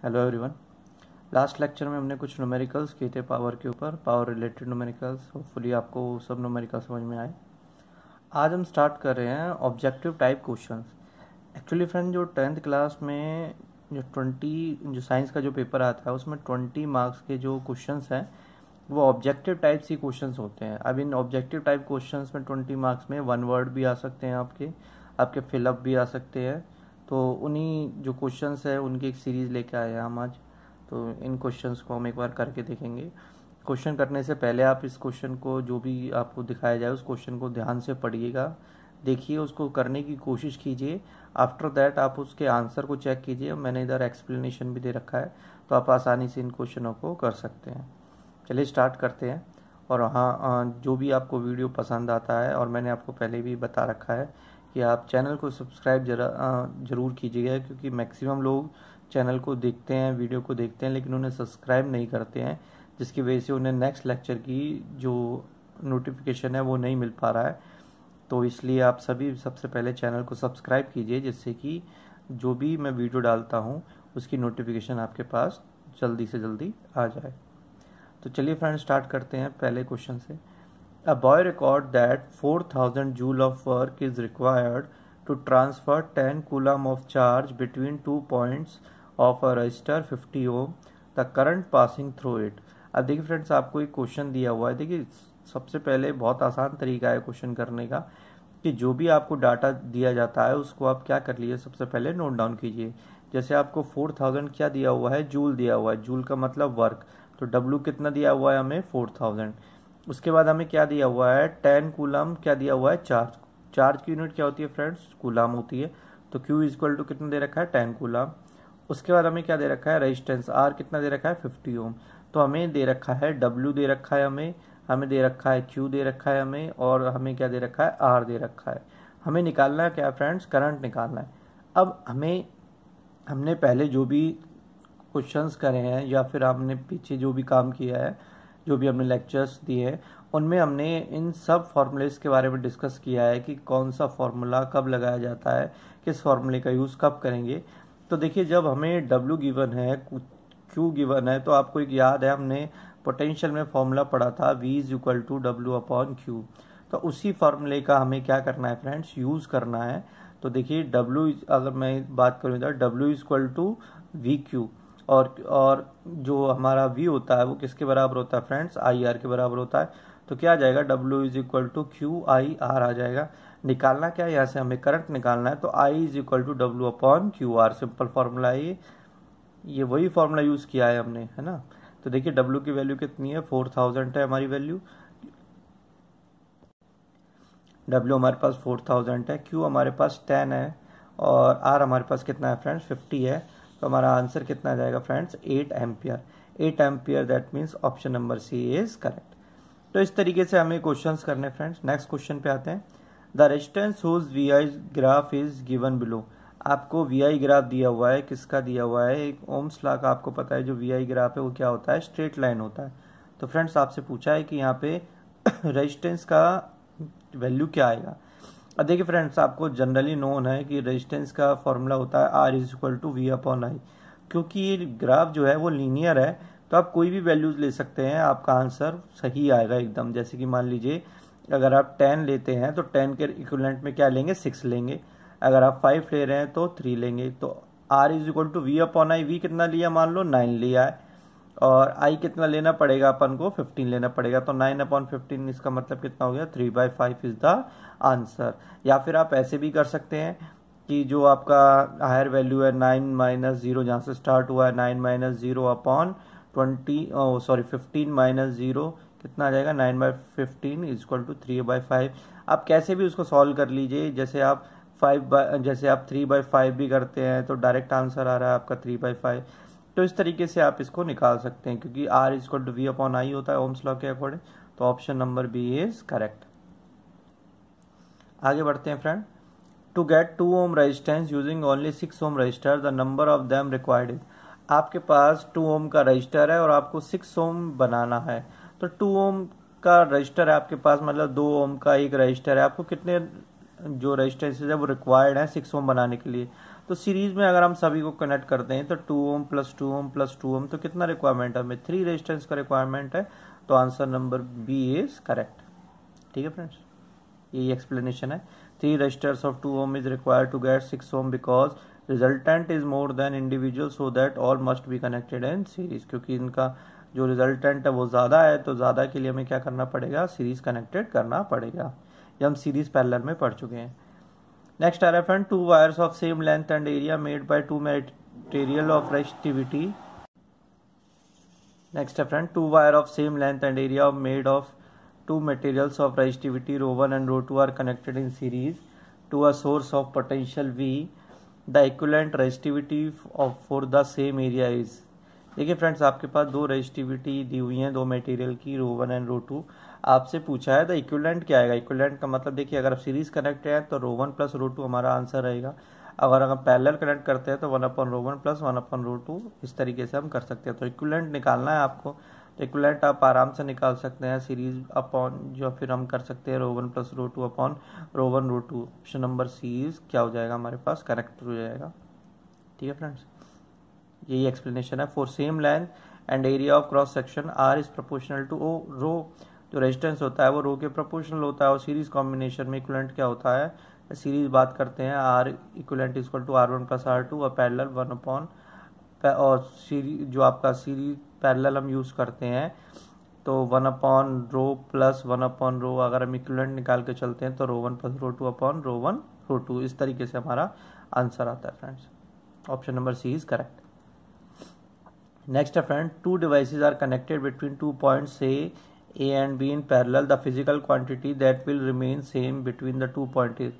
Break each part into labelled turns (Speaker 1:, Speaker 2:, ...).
Speaker 1: Hello everyone. Last lecture में हमने कुछ न्यूमेरिकल्स किए थे पावर के ऊपर, पावर रिलेटेड न्यूमेरिकल्स। होपफुली आपको सब न्यूमेरिकल समझ में आए। आज हम स्टार्ट कर रहे हैं objective type questions. Actually friend, जो 10th क्लास में जो साइंस का जो पेपर आता है उसमें 20 मार्क्स के जो क्वेश्चंस हैं वो ऑब्जेक्टिव टाइप सी क्वेश्चंस होते हैं। अब इन ऑब्जेक्टिव टाइप क्वेश्चंस में 20 मार्क्स में 1 वर्ड भी आ सकते हैं, आपके फिलअप भी आ सकते हैं। तो उन्हीं जो क्वेश्चंस है उनकी एक सीरीज़ लेके आए हैं हम आज। तो इन क्वेश्चंस को हम एक बार करके देखेंगे। क्वेश्चन करने से पहले आप इस क्वेश्चन को, जो भी आपको दिखाया जाए, उस क्वेश्चन को ध्यान से पढ़िएगा, देखिए, उसको करने की कोशिश कीजिए। आफ्टर दैट आप उसके आंसर को चेक कीजिए। मैंने इधर एक्सप्लेनेशन भी दे रखा है, तो आप आसानी से इन क्वेश्चनों को कर सकते हैं। चलिए स्टार्ट करते हैं। और हाँ, जो भी आपको वीडियो पसंद आता है, और मैंने आपको पहले भी बता रखा है कि आप चैनल को सब्सक्राइब ज़रूर कीजिएगा, क्योंकि मैक्सिमम लोग चैनल को देखते हैं, वीडियो को देखते हैं, लेकिन उन्हें सब्सक्राइब नहीं करते हैं, जिसकी वजह से उन्हें नेक्स्ट लेक्चर की जो नोटिफिकेशन है वो नहीं मिल पा रहा है। तो इसलिए आप सभी सबसे पहले चैनल को सब्सक्राइब कीजिए, जिससे कि जो भी मैं वीडियो डालता हूँ उसकी नोटिफिकेशन आपके पास जल्दी से जल्दी आ जाए। तो चलिए फ्रेंड्स, स्टार्ट करते हैं पहले क्वेश्चन से। A boy record that 4000 joule of work is required to transfer 10 coulomb of charge between 2 points of a resistor 50 ohm. The current passing through it. अब देखिए फ्रेंड्स, आपको एक क्वेश्चन दिया हुआ है। देखिए, सबसे पहले बहुत आसान तरीका है क्वेश्चन करने का कि जो भी आपको डाटा दिया जाता है उसको आप क्या कर लीजिए, सबसे पहले नोट डाउन कीजिए। जैसे आपको 4000 क्या दिया हुआ है, जूल दिया हुआ है। जूल का मतलब वर्क, तो डब्ल्यू कितना दिया हुआ है हमें, 4000। उसके बाद हमें क्या दिया हुआ है, 10 कूलम क्या दिया हुआ है, चार्ज। चार्ज की यूनिट क्या होती है फ्रेंड्स, कूलम होती है। तो Q इक्वल टू कितना दे रखा है, 10 कूलम। उसके बाद हमें क्या दे रखा है, रेजिस्टेंस R कितना दे रखा है, 50 ओम। तो हमें दे रखा है W दे रखा है, हमें दे रखा है Q दे रखा है हमें, और हमें क्या दे रखा है, R दे रखा है। हमें निकालना है क्या फ्रेंड्स, करंट निकालना है। अब हमने पहले जो भी क्वेश्चंस करे हैं, या फिर हमने पीछे जो भी काम किया है, जो भी हमने लेक्चर्स दिए हैं, उनमें हमने इन सब फॉर्मूलेस के बारे में डिस्कस किया है कि कौन सा फॉर्मूला कब लगाया जाता है, किस फॉर्मूले का यूज़ कब करेंगे। तो देखिए, जब हमें W गिवन है, Q गिवन है, तो आपको एक याद है, हमने पोटेंशियल में फॉर्मूला पढ़ा था V is equal to W/Q। तो उसी फॉर्मूले का हमें क्या करना है फ्रेंड्स, यूज़ करना है। तो देखिए, W, अगर मैं बात करूँ इधर, W is equal to VQ, और जो हमारा V होता है वो किसके बराबर होता है फ्रेंड्स, IR के बराबर होता है। तो क्या आ जाएगा, W is equal to QIR आ जाएगा। निकालना क्या है, यहाँ से हमें करंट निकालना है। तो I is equal to W/QR, simple formula है ये वही फॉर्मूला यूज़ किया है हमने, है ना। तो देखिए, W की वैल्यू कितनी है, 4000 है हमारी वैल्यू। W हमारे पास 4000 है, Q हमारे पास 10 है, और R हमारे पास कितना है फ्रेंड्स, 50 है। तो हमारा आंसर कितना आ जाएगा friends, 8 ampere. 8 ampere, that means option number C is correct. तो इस तरीके से हमें क्वेश्चंस करने फ्रेंड्स। नेक्स्ट क्वेश्चन पे आते हैं। The resistance whose VI graph is given below. आपको VI ग्राफ दिया हुआ है, किसका दिया हुआ है, एक ओम्स लॉ का। आपको पता है जो VI ग्राफ है वो क्या होता है, स्ट्रेट लाइन होता है। तो फ्रेंड्स, आपसे पूछा है कि यहाँ पे रेजिस्टेंस का वैल्यू क्या आएगा। अब देखिए फ्रेंड्स, आपको जनरली नोन है कि रेजिस्टेंस का फॉर्मूला होता है R is equal to V/I। क्योंकि ये ग्राफ जो है वो लीनियर है, तो आप कोई भी वैल्यूज ले सकते हैं, आपका आंसर सही आएगा एकदम। जैसे कि मान लीजिए, अगर आप 10 लेते हैं तो 10 के इक्विवेलेंट में क्या लेंगे, 6 लेंगे। अगर आप 5 ले रहे हैं तो 3 लेंगे। तो R is equal to V/I। V कितना लिया, मान लो 9 लिया है, और I कितना लेना पड़ेगा अपन को, 15 लेना पड़ेगा। तो 9/15, इसका मतलब कितना हो गया, 3/5 इज द आंसर। या फिर आप ऐसे भी कर सकते हैं कि जो आपका हायर वैल्यू है 9 माइनस 0, जहाँ से स्टार्ट हुआ है, 9 माइनस 0/20, 15 माइनस 0 कितना आ जाएगा, 9/15 इज इक्वल टू 3/5। आप कैसे भी उसको सॉल्व कर लीजिए। जैसे आप 3/5 भी करते हैं तो डायरेक्ट आंसर आ रहा है आपका 3/5। तो इस तरीके से आप इसको निकाल सकते हैं, क्योंकि R is equal to V/I होता है ओम्स लॉ के अकॉर्डिंग। तो option number B is correct. आगे बढ़ते हैं friend. To get 2 ohm resistance using only 6 ohm resistor, the number of them required is. आपके पास 2 ओम का रजिस्टर है और आपको 6 ओम बनाना है। तो 2 ओम का रजिस्टर है आपके पास, मतलब 2 ओम का एक रजिस्टर है। आपको कितने जो रेजिस्टेंस है वो रिक्वायर्ड है 6 ओम बनाने के लिए। तो सीरीज में अगर हम सभी को कनेक्ट करते हैं तो 2 ओम प्लस 2 ओम प्लस 2 ओम, तो कितना रिक्वायरमेंट है हमें? 3 रेजिस्टेंस का रिक्वायरमेंट है। तो answer number B is correct. ठीक है फ्रेंड्स, यही एक्सप्लेनेशन है। 3 resistors of 2 ohm is required to get 6 ohm because resultant is more than individual, so that all must be connected in series। क्योंकि इनका जो रिजल्टेंट है वो ज़्यादा है, तो ज़्यादा के लिए हमें क्या करना पड़ेगा? सीरीज कनेक्टेड करना पड़ेगा। ये हम सीरीज पैरेलल में पढ़ चुके हैं। नेक्स्ट आ रहा है friend, 2 wires of same length and area made by 2 material of resistivity. Next है friend, 2 wire of same length and area made of 2 materials of resistivity ρ1 and ρ2 are connected in series to a source of potential V. The equivalent resistivity for the same area is। देखिए friends, आपके पास 2 resistivity दी हुई हैं 2 material की ρ1 and ρ2। आपसे पूछा है the equivalent क्या आएगा। इक्विवेलेंट का मतलब देखिए, अगर आप सीरीज कनेक्ट है तो ρ1 प्लस ρ2 हमारा आंसर रहेगा। अगर हम पैरेलल कनेक्ट करते हैं तो 1/ρ1 प्लस 1/ρ2 इस तरीके से हम कर सकते हैं। तो इक्विवेलेंट निकालना है आपको, तो इक्विवेलेंट आप आराम से निकाल सकते हैं सीरीज अपॉन, जो फिर हम कर सकते हैं ρ1 plus ρ2 upon ρ1 ρ2। Option number C is क्या हो जाएगा हमारे पास? करेक्ट हो जाएगा। ठीक है फ्रेंड्स, यही एक्सप्लेनेशन है। For same length and area of cross section R is proportional to ओ। रो जो रेजिस्टेंस होता है वो रो के प्रोपोर्शनल होता है, और सीरीज कॉम्बिनेशन में इक्विवेलेंट क्या होता है? सीरीज बात करते हैं, R equivalent equal to R1 plus R2 और पैरेलल 1 अपॉन, और सीरीज जो आपका सीरीज पैरेलल हम यूज करते हैं तो 1/रो प्लस 1/रो। अगर हम इक्विवेलेंट निकाल के चलते हैं तो ρ1 प्लस ρ2 अपॉन ρ1 ρ2। इस तरीके से हमारा आंसर आता है friends. Option number C is correct. Next है friend, 2 devices are connected between 2 points A and B in parallel. The physical quantity that will remain same between the 2 point is.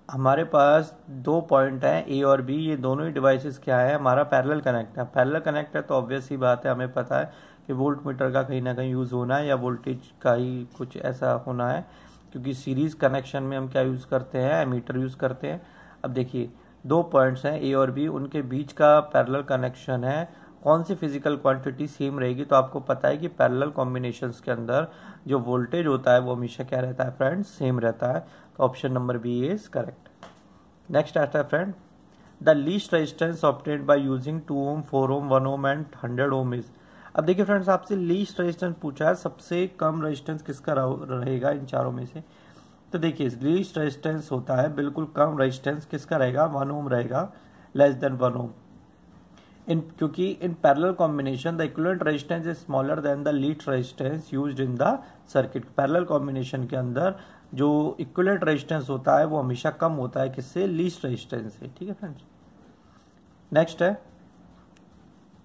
Speaker 1: हमारे पास 2 point हैं ए और B, ये दोनों ही devices क्या है? हमारा पैरेलल कनेक्ट है। पैरेलल कनेक्ट है तो ऑब्वियस ही बात है, हमें पता है कि वोल्ट मीटर का कहीं ना कहीं यूज़ होना है, या वोल्टेज का ही कुछ ऐसा होना है, क्योंकि सीरीज कनेक्शन में हम क्या यूज़ करते हैं? एमीटर यूज़ करते हैं। अब देखिए, 2 पॉइंट्स हैं ए और बी, उनके बीच का पैरेलल कनेक्शन है। कौन सी फिजिकल क्वांटिटी सेम रहेगी? तो आपको पता है कि पैरेलल कॉम्बिनेशंस के अंदर जो वोल्टेज होता है वो हमेशा क्या रहता है फ्रेंड्स? सेम रहता है। तो option number B is correct. Next आता है friend, the least resistance obtained by using 2 ohm 4 ohm 1 ohm and 100 ohm is. अब देखिए फ्रेंड्स, आपसे लीस्ट रेजिस्टेंस पूछा है, सबसे कम रेजिस्टेंस किसका रहेगा इन चारों में से? तो देखिए, लीस्ट रेजिस्टेंस होता है बिल्कुल कम रेजिस्टेंस, किसका रहेगा? 1 ओम रहेगा, लेस देन 1 ओम। क्योंकि in parallel combination the equivalent resistance is smaller than the least resistance used in the circuit. Parallel combination के अंदर जो इक्विवेलेंट रेजिस्टेंस होता है वो हमेशा कम होता है, किससे? लीस्ट रेजिस्टेंस से। ठीक है फ्रेंड्स, नेक्स्ट है,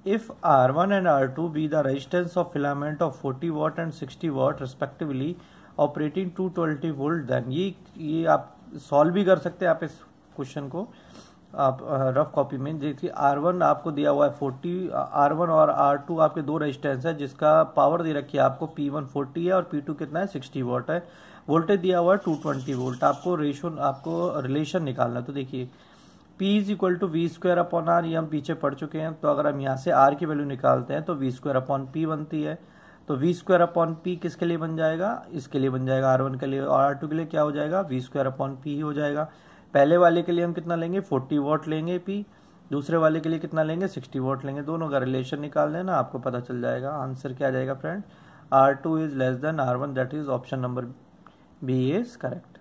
Speaker 1: if R1 and R2 be the resistance of filament of 40 watt and 60 watt respectively operating 220 volt, then ये आप सॉल्व भी कर सकते हैं। आप इस क्वेश्चन को आप रफ कॉपी में देखिए, R1 आपको दिया हुआ है 40, R1 और R2 आपके 2 रेजिस्टेंस है, जिसका पावर दे रखी है आपको P1 40 है और P2 कितना है? 60 वाट है। वोल्टेज दिया हुआ है 220 वोल्ट। आपको रिलेशन निकालना। तो देखिए, P is equal to V square upon R, ये हम पीछे पढ़ चुके हैं। तो अगर हम यहाँ से R की वैल्यू निकालते हैं तो वी स्क्वायर अपॉन P बनती है। तो वी स्क्वायर अपॉन P किसके लिए बन जाएगा? इसके लिए बन जाएगा, R1 के लिए, और R2 के लिए क्या हो जाएगा? वी स्क्वायर अपॉन P ही हो जाएगा। पहले वाले के लिए हम कितना लेंगे? 40 वाट लेंगे P, दूसरे वाले के लिए कितना लेंगे? 60 वाट लेंगे। दोनों का रिलेशन निकाल लेना, आपको पता चल जाएगा। आंसर क्या आ जाएगा friend? R2 is less than R1, that is option number B is correct.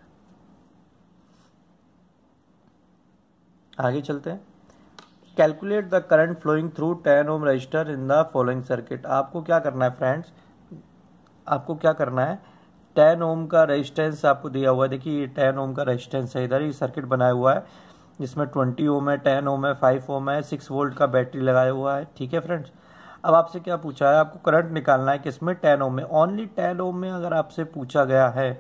Speaker 1: आगे चलते हैं। Calculate the current flowing through 10 ohm resistor in the following circuit. आपको क्या करना है फ्रेंड्स? आपको क्या करना है? 10 ओम का रेजिस्टेंस आपको दिया हुआ है। देखिए, ये 10 ओम का रेजिस्टेंस है, इधर ही सर्किट बनाया हुआ है, जिसमें 20 ओम है, 10 ओम है, 5 ओम है, 6 वोल्ट का बैटरी लगाया हुआ है। ठीक है फ्रेंड्स, अब आपसे क्या पूछा है? आपको करंट निकालना है, किसमें? 10 ओम में। ओनली 10 ओम में अगर आपसे पूछा गया है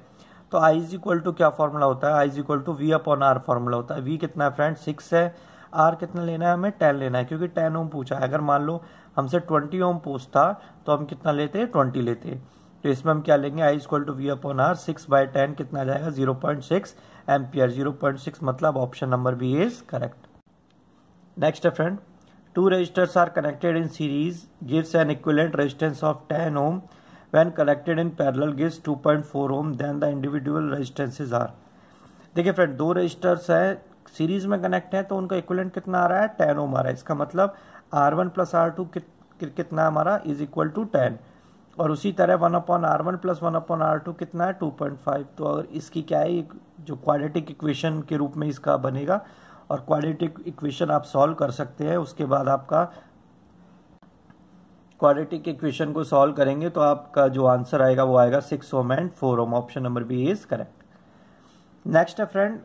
Speaker 1: तो I इज इक्वल टू क्या फॉर्मूला होता है? I is equal to V upon R formula होता है। वी कितना है फ्रेंड? 6 है। आर कितना लेना है हमें? 10 लेना है, क्योंकि 10 ओम पूछा है। अगर मान लो हमसे 20 ओम पूछता तो हम कितना लेते? 20 लेते। तो इसमें हम क्या लेंगे? I is equal to V upon R. 6/10 कितना आ जाएगा? 0.6 एम्पियर। 0.6 मतलब option number B is correct. Next है friend, 2 resistors are connected in series gives an equivalent resistance of 10 ohm. When connected in parallel gives 2.4 ohm. Then the individual resistances are। देखिए friend, 2 resistors हैं series में connect है तो उनका equivalent कितना आ रहा है 10 ओम आ रहा है। इसका मतलब R1 प्लस R2 कितना हमारा इज इक्वल टू 10। और उसी तरह 1/R1 प्लस 1/R2 कितना है 2.5। तो अगर इसकी क्या है जो क्वाड्रेटिक इक्वेशन के रूप में इसका बनेगा और क्वाड्रेटिक इक्वेशन आप सॉल्व कर सकते हैं। उसके बाद आपका क्वाड्रेटिक इक्वेशन को सॉल्व करेंगे तो आपका जो आंसर आएगा वो आएगा 6 ohm and 4 ohm. Option number B is correct. Next है friend,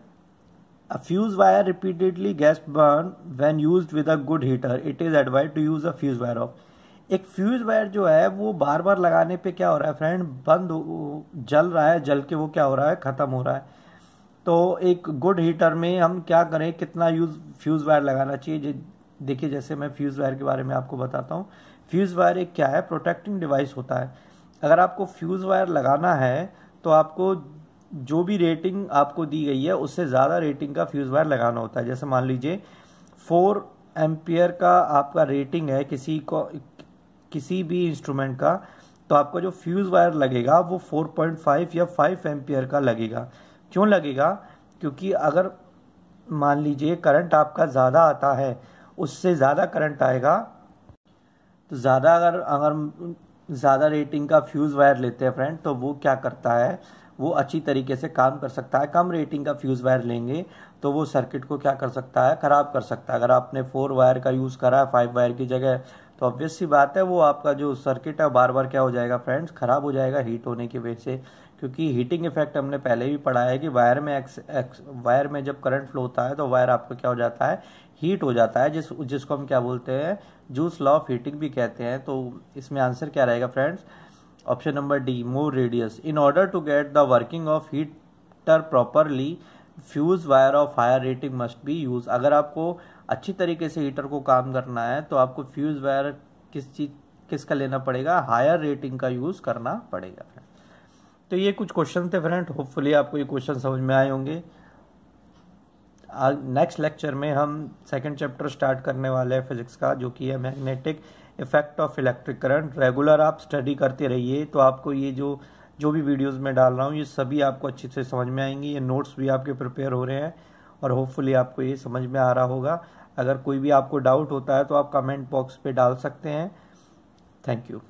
Speaker 1: a fuse wire repeatedly gets burned when used with a good heater. It is advised to use a fuse wire off. एक fuse wire जो है वो बार बार लगाने पे क्या हो रहा है फ्रेंड, जल रहा है, जल के वो क्या हो रहा है, खत्म हो रहा है। तो एक गुड हीटर में हम क्या करें, कितना फ्यूज वायर लगाना चाहिए। देखिए जैसे मैं फ्यूज वायर के बारे में आपको बताता हूँ। फ्यूज वायर एक क्या है, प्रोटेक्टिंग डिवाइस होता है। अगर आपको फ्यूज वायर लगाना है तो आपको जो भी रेटिंग आपको दी गई है उससे ज़्यादा रेटिंग का फ्यूज वायर लगाना होता है। जैसे मान लीजिए 4 एम्पियर का आपका रेटिंग है किसी भी इंस्ट्रूमेंट का, तो आपका जो फ्यूज वायर लगेगा वो 4.5 या 5 एम्पियर का लगेगा। क्यों लगेगा, क्योंकि अगर मान लीजिए करंट आपका ज़्यादा आता है, उससे ज़्यादा करंट आएगा तो अगर ज़्यादा रेटिंग का फ्यूज वायर लेते हैं फ्रेंड तो वो क्या करता है, वो अच्छी तरीके से काम कर सकता है। कम रेटिंग का फ्यूज वायर लेंगे तो वो सर्किट को क्या कर सकता है, खराब कर सकता है। अगर आपने 4 वायर का यूज़ करा है 5 वायर की जगह, तो ऑब्वियस सी बात है वो आपका जो सर्किट है बार बार क्या हो जाएगा फ्रेंड्स, खराब हो जाएगा हीट होने की वजह से। क्योंकि हीटिंग इफेक्ट हमने पहले भी पढ़ा है कि वायर में जब करंट फ्लो होता है तो वायर आपका क्या हो जाता है, हीट हो जाता है, जिसको हम क्या बोलते हैं, जूस लॉ ऑफ हीटिंग भी कहते हैं। तो इसमें आंसर क्या रहेगा friends, option number D, more radius. In order to get the working of heater properly fuse wire of higher rating must be use. अगर आपको अच्छी तरीके से हीटर को काम करना है तो आपको फ्यूज वायर किसका लेना पड़ेगा, हायर रेटिंग का यूज करना पड़ेगा। तो ये कुछ क्वेश्चन थे फ्रेंड, होपफुली आपको ये क्वेश्चन समझ में आए होंगे। नेक्स्ट लेक्चर में हम सेकंड चैप्टर स्टार्ट करने वाले हैं फिजिक्स का, जो कि है magnetic effect of electric current. Regular आप स्टडी करते रहिए तो आपको ये जो भी वीडियोस में डाल रहा हूँ ये सभी आपको अच्छे से समझ में आएंगी। ये नोट्स भी आपके प्रिपेयर हो रहे हैं और होपफुली आपको ये समझ में आ रहा होगा। अगर कोई भी आपको डाउट होता है तो आप कमेंट बॉक्स पे डाल सकते हैं। Thank you.